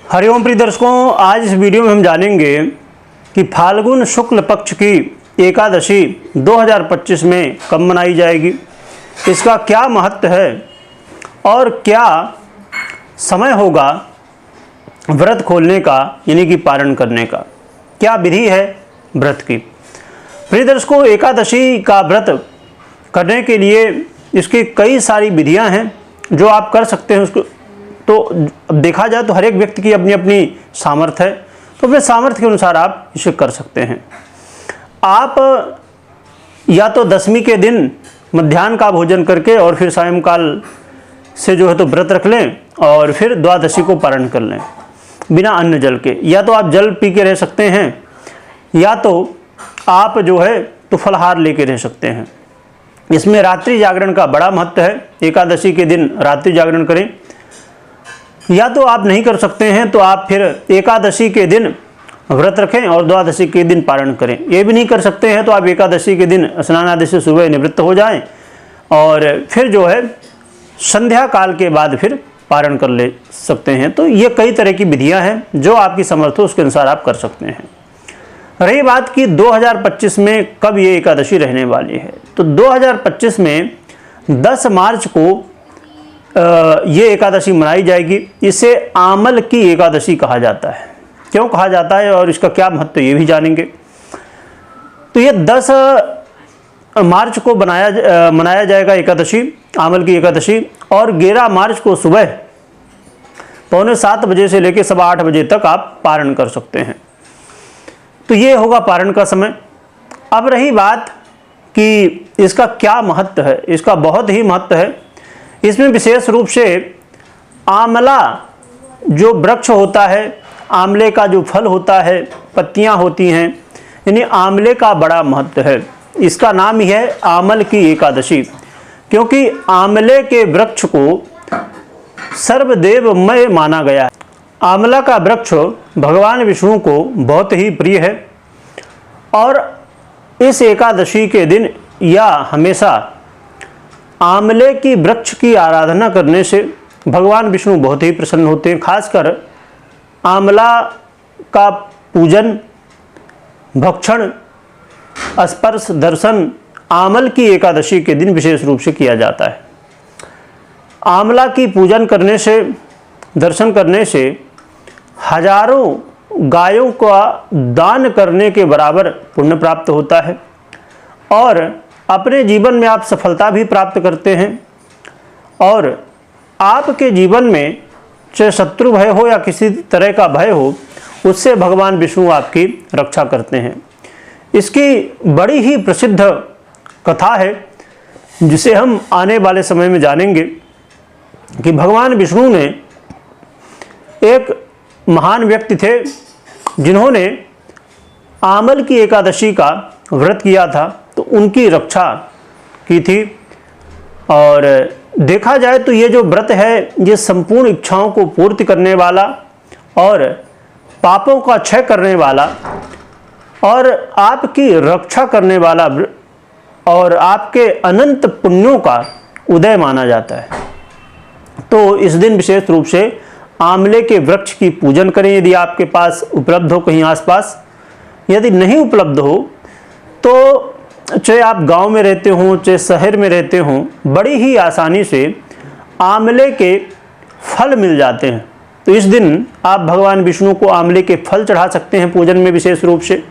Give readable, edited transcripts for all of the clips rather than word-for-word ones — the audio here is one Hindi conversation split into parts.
हरिओम प्रिय दर्शकों, आज इस वीडियो में हम जानेंगे कि फाल्गुन शुक्ल पक्ष की एकादशी 2025 में कब मनाई जाएगी, इसका क्या महत्व है और क्या समय होगा व्रत खोलने का, यानी कि पारण करने का, क्या विधि है व्रत की। प्रिय दर्शकों, एकादशी का व्रत करने के लिए इसकी कई सारी विधियां हैं जो आप कर सकते हैं। उसको तो देखा जाए तो हर एक व्यक्ति की अपनी अपनी सामर्थ्य है, तो अपने सामर्थ्य के अनुसार आप इसे कर सकते हैं। आप या तो दशमी के दिन मध्याह्न का भोजन करके और फिर सायंकाल से जो है तो व्रत रख लें और फिर द्वादशी को पारण कर लें बिना अन्न जल के, या तो आप जल पी के रह सकते हैं या तो आप जो है तो फलाहार लेके रह सकते हैं। इसमें रात्रि जागरण का बड़ा महत्व है। एकादशी के दिन रात्रि जागरण करें, या तो आप नहीं कर सकते हैं तो आप फिर एकादशी के दिन व्रत रखें और द्वादशी के दिन पारण करें। ये भी नहीं कर सकते हैं तो आप एकादशी के दिन स्नान आदि से सुबह निवृत्त हो जाएं और फिर जो है संध्या काल के बाद फिर पारण कर ले सकते हैं। तो ये कई तरह की विधियां हैं जो आपकी समर्थ हो उसके अनुसार आप कर सकते हैं। रही बात कि 2025 में कब ये एकादशी रहने वाली है, तो 2025 में 10 मार्च को ये एकादशी मनाई जाएगी। इसे आमल की एकादशी कहा जाता है। क्यों कहा जाता है और इसका क्या महत्व ये भी जानेंगे। तो ये 10 मार्च को मनाया जाएगा एकादशी, आमल की एकादशी, और 11 मार्च को सुबह 7:15 बजे से लेकर 8:15 बजे तक आप पारण कर सकते हैं। तो ये होगा पारण का समय। अब रही बात कि इसका क्या महत्व है, इसका बहुत ही महत्व है। इसमें विशेष रूप से आंवला जो वृक्ष होता है, आंवले का जो फल होता है, पत्तियां होती हैं, यानी आंवले का बड़ा महत्व है। इसका नाम ही है आमल की एकादशी, क्योंकि आंवले के वृक्ष को सर्वदेवमय माना गया है। आंवला का वृक्ष भगवान विष्णु को बहुत ही प्रिय है और इस एकादशी के दिन या हमेशा आंवले की वृक्ष की आराधना करने से भगवान विष्णु बहुत ही प्रसन्न होते हैं। खासकर आंवला का पूजन, भक्षण, स्पर्श, दर्शन आमल की एकादशी के दिन विशेष रूप से किया जाता है। आंवला की पूजन करने से, दर्शन करने से हजारों गायों का दान करने के बराबर पुण्य प्राप्त होता है और अपने जीवन में आप सफलता भी प्राप्त करते हैं और आपके जीवन में चाहे शत्रु भय हो या किसी तरह का भय हो, उससे भगवान विष्णु आपकी रक्षा करते हैं। इसकी बड़ी ही प्रसिद्ध कथा है जिसे हम आने वाले समय में जानेंगे कि भगवान विष्णु ने, एक महान व्यक्ति थे जिन्होंने आमल की एकादशी का व्रत किया था, तो उनकी रक्षा की थी। और देखा जाए तो ये जो व्रत है ये संपूर्ण इच्छाओं को पूर्ति करने वाला और पापों का क्षय करने वाला और आपकी रक्षा करने वाला और आपके अनंत पुण्यों का उदय माना जाता है। तो इस दिन विशेष रूप से आंवले के वृक्ष की पूजन करें यदि आपके पास उपलब्ध हो कहीं आसपास। यदि नहीं उपलब्ध हो तो चाहे आप गांव में रहते हों चाहे शहर में रहते हों, बड़ी ही आसानी से आंवले के फल मिल जाते हैं। तो इस दिन आप भगवान विष्णु को आंवले के फल चढ़ा सकते हैं पूजन में। विशेष रूप से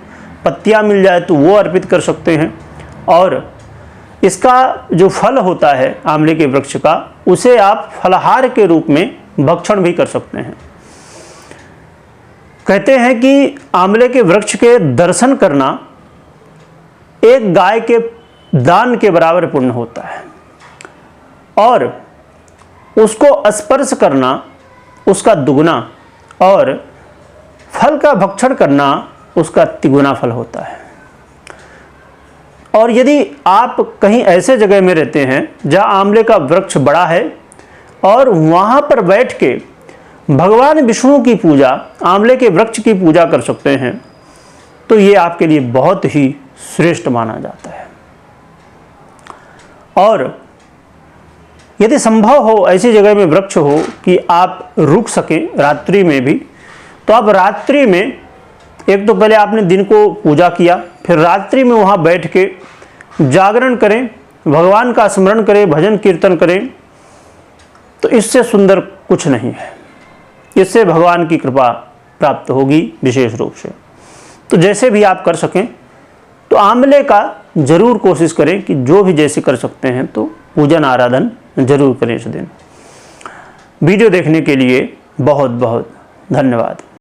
पत्तियां मिल जाए तो वो अर्पित कर सकते हैं और इसका जो फल होता है आंवले के वृक्ष का, उसे आप फलाहार के रूप में भक्षण भी कर सकते हैं। कहते हैं कि आंवले के वृक्ष के दर्शन करना एक गाय के दान के बराबर पुण्य होता है और उसको स्पर्श करना उसका दुगुना और फल का भक्षण करना उसका तिगुना फल होता है। और यदि आप कहीं ऐसे जगह में रहते हैं जहां आंवले का वृक्ष बड़ा है और वहां पर बैठ के भगवान विष्णु की पूजा, आंवले के वृक्ष की पूजा कर सकते हैं, तो ये आपके लिए बहुत ही श्रेष्ठ माना जाता है। और यदि संभव हो ऐसी जगह में वृक्ष हो कि आप रुक सकें रात्रि में भी, तो अब रात्रि में, एक तो पहले आपने दिन को पूजा किया, फिर रात्रि में वहाँ बैठ के जागरण करें, भगवान का स्मरण करें, भजन कीर्तन करें, तो इससे सुंदर कुछ नहीं है। इससे भगवान की कृपा प्राप्त होगी विशेष रूप से। तो जैसे भी आप कर सकें, तो आंवले का जरूर कोशिश करें कि जो भी जैसे कर सकते हैं तो पूजन आराधन जरूर करें इस दिन। वीडियो देखने के लिए बहुत बहुत धन्यवाद।